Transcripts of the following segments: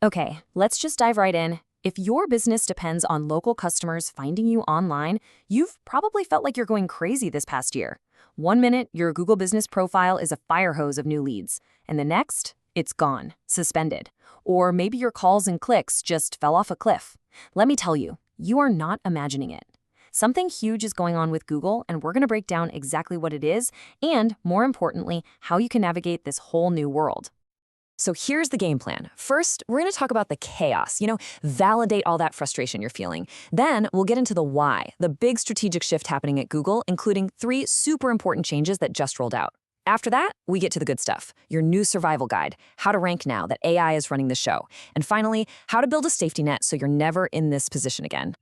Okay, let's just dive right in. If your business depends on local customers finding you online, you've probably felt like you're going crazy this past year. One minute, your Google business profile is a fire hose of new leads, and the next, it's gone, suspended. Or maybe your calls and clicks just fell off a cliff. Let me tell you, you are not imagining it. Something huge is going on with Google, and we're going to break down exactly what it is, and more importantly, how you can navigate this whole new world. So here's the game plan. First, we're going to talk about the chaos, validate all that frustration you're feeling. Then we'll get into the why, the big strategic shift happening at Google, including 3 super important changes that just rolled out. After that, we get to the good stuff, your new survival guide, how to rank now that AI is running the show, and finally, how to build a safety net so you're never in this position again.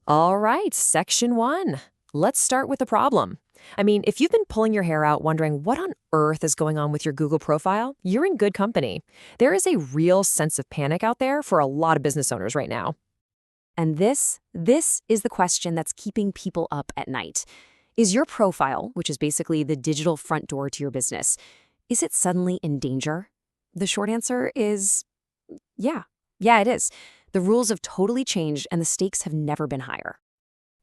All right, section 1. Let's start with the problem. If you've been pulling your hair out wondering what on earth is going on with your Google profile, you're in good company. There is a real sense of panic out there for a lot of business owners right now. And this is the question that's keeping people up at night. Is your profile, which is basically the digital front door to your business, is it suddenly in danger? The short answer is yeah. Yeah, it is. The rules have totally changed and the stakes have never been higher.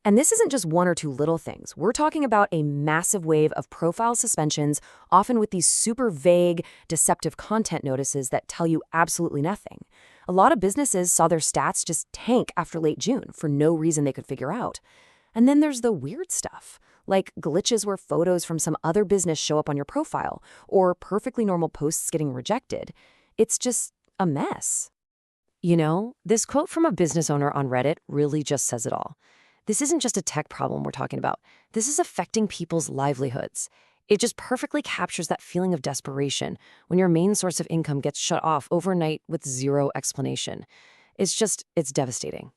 And this isn't just one or two little things. We're talking about a massive wave of profile suspensions, often with these super vague, deceptive content notices that tell you absolutely nothing. A lot of businesses saw their stats just tank after late June for no reason they could figure out. And then there's the weird stuff, like glitches where photos from some other business show up on your profile, or perfectly normal posts getting rejected. It's just a mess. This quote from a business owner on Reddit really just says it all. This isn't just a tech problem we're talking about. This is affecting people's livelihoods. It just perfectly captures that feeling of desperation when your main source of income gets shut off overnight with zero explanation. It's devastating.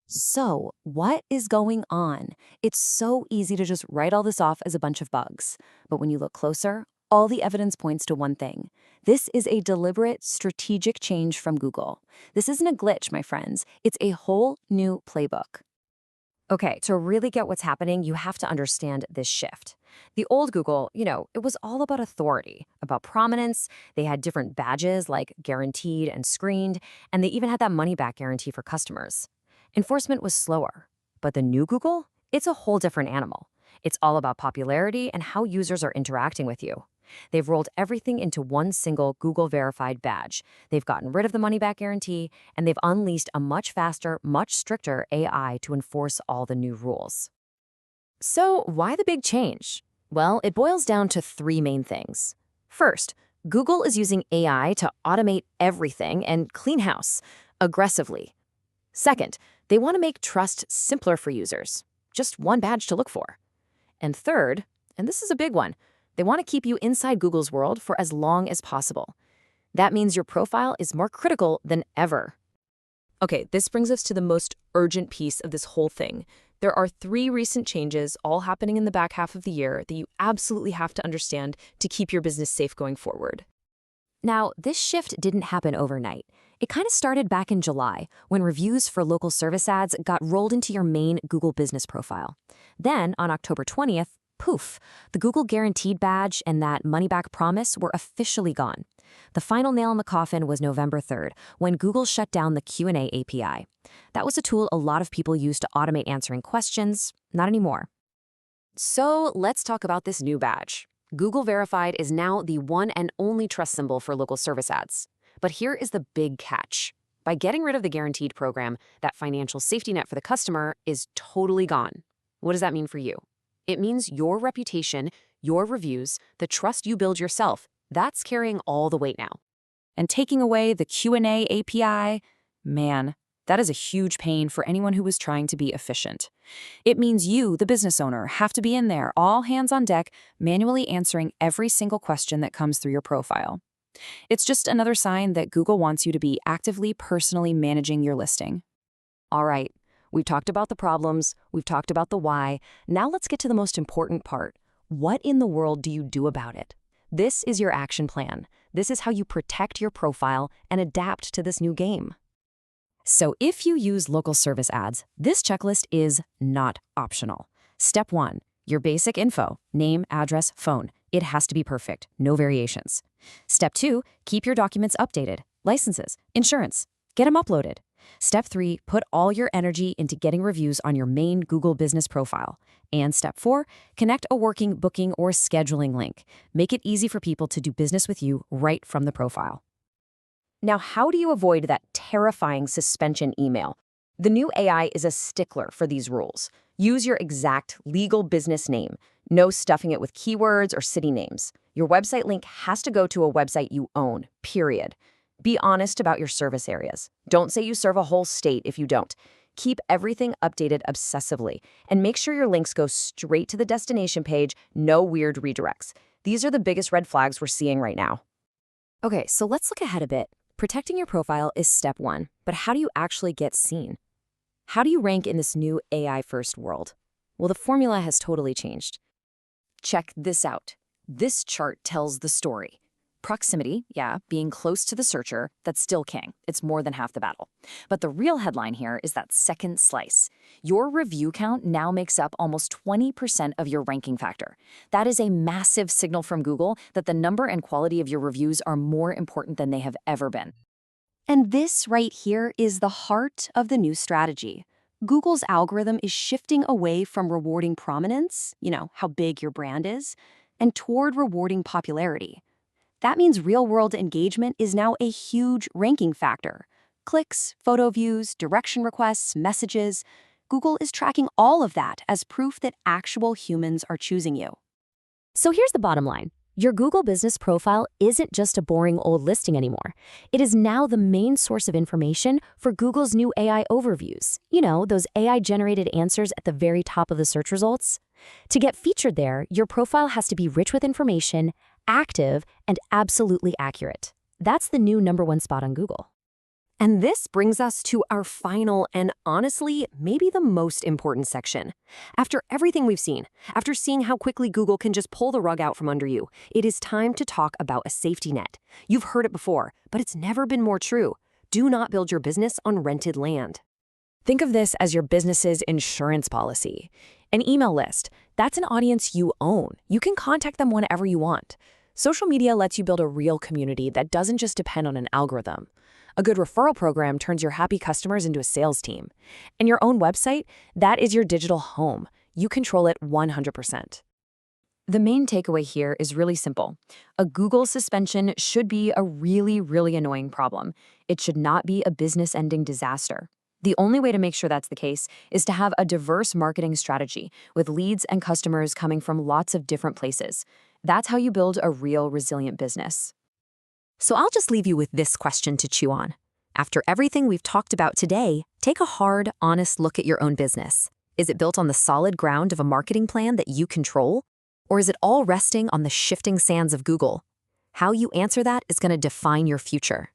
So, what is going on? It's so easy to just write all this off as a bunch of bugs. But when you look closer, all the evidence points to one thing. This is a deliberate, strategic change from Google. This isn't a glitch, my friends. It's a whole new playbook. Okay, to really get what's happening, you have to understand this shift. The old Google, it was all about authority, about prominence. They had different badges like guaranteed and screened, and they even had that money-back guarantee for customers. Enforcement was slower. But the new Google, it's a whole different animal. It's all about popularity and how users are interacting with you. They've rolled everything into one single Google-verified badge. They've gotten rid of the money-back guarantee, and they've unleashed a much faster, much stricter AI to enforce all the new rules. So why the big change? Well, it boils down to 3 main things. First, Google is using AI to automate everything and clean house aggressively. Second, they want to make trust simpler for users. Just one badge to look for. And third, and this is a big one, they want to keep you inside Google's world for as long as possible. That means your profile is more critical than ever. Okay, this brings us to the most urgent piece of this whole thing. There are 3 recent changes all happening in the back half of the year that you absolutely have to understand to keep your business safe going forward. Now, this shift didn't happen overnight. It kind of started back in July, when reviews for local service ads got rolled into your main Google business profile. Then, on October 20th, poof, the Google Guaranteed badge and that money-back promise were officially gone. The final nail in the coffin was November 3rd, when Google shut down the Q&A API. That was a tool a lot of people used to automate answering questions. Not anymore. So let's talk about this new badge. Google Verified is now the one and only trust symbol for local service ads. But here is the big catch. By getting rid of the guaranteed program, that financial safety net for the customer is totally gone. What does that mean for you? It means your reputation, your reviews, the trust you build yourself, that's carrying all the weight now. And taking away the Q&A API, man, that is a huge pain for anyone who is trying to be efficient. It means you, the business owner, have to be in there, all hands on deck, manually answering every single question that comes through your profile. It's just another sign that Google wants you to be actively, personally managing your listing. All right, we've talked about the problems, we've talked about the why. Now let's get to the most important part. What in the world do you do about it? This is your action plan. This is how you protect your profile and adapt to this new game. So if you use local service ads, this checklist is not optional. Step 1, your basic info, name, address, phone. It has to be perfect, no variations. Step 2, keep your documents updated. licenses, insurance. Get them uploaded. Step 3, put all your energy into getting reviews on your main Google business profile. And step 4, connect a working, booking, or scheduling link. Make it easy for people to do business with you right from the profile. Now, how do you avoid that terrifying suspension email? The new AI is a stickler for these rules. Use your exact legal business name. No stuffing it with keywords or city names. Your website link has to go to a website you own, period. Be honest about your service areas. Don't say you serve a whole state if you don't. Keep everything updated obsessively, and make sure your links go straight to the destination page, no weird redirects. These are the biggest red flags we're seeing right now. Okay, so let's look ahead a bit. Protecting your profile is step 1, but how do you actually get seen? How do you rank in this new AI-first world? Well, the formula has totally changed. Check this out. This chart tells the story. Proximity, yeah, being close to the searcher, that's still king. It's more than half the battle. But the real headline here is that second slice. Your review count now makes up almost 20% of your ranking factor. That is a massive signal from Google that the number and quality of your reviews are more important than they have ever been. And this right here is the heart of the new strategy. Google's algorithm is shifting away from rewarding prominence, how big your brand is, and toward rewarding popularity. That means real-world engagement is now a huge ranking factor. Clicks, photo views, direction requests, messages. Google is tracking all of that as proof that actual humans are choosing you. So here's the bottom line. Your Google business profile isn't just a boring old listing anymore. It is now the main source of information for Google's new AI overviews. Those AI-generated answers at the very top of the search results. To get featured there, your profile has to be rich with information, active, and absolutely accurate. That's the new #1 spot on Google. And this brings us to our final and honestly, maybe the most important section. After everything we've seen, after seeing how quickly Google can just pull the rug out from under you, it is time to talk about a safety net. You've heard it before, but it's never been more true. Do not build your business on rented land. Think of this as your business's insurance policy. An email list, that's an audience you own. You can contact them whenever you want. Social media lets you build a real community that doesn't just depend on an algorithm. A good referral program turns your happy customers into a sales team. And your own website, that is your digital home. You control it 100%. The main takeaway here is really simple. A Google suspension should be a really, really annoying problem. It should not be a business-ending disaster. The only way to make sure that's the case is to have a diverse marketing strategy with leads and customers coming from lots of different places. That's how you build a real resilient business. So I'll just leave you with this question to chew on. After everything we've talked about today, take a hard, honest look at your own business. Is it built on the solid ground of a marketing plan that you control? Or is it all resting on the shifting sands of Google? How you answer that is going to define your future.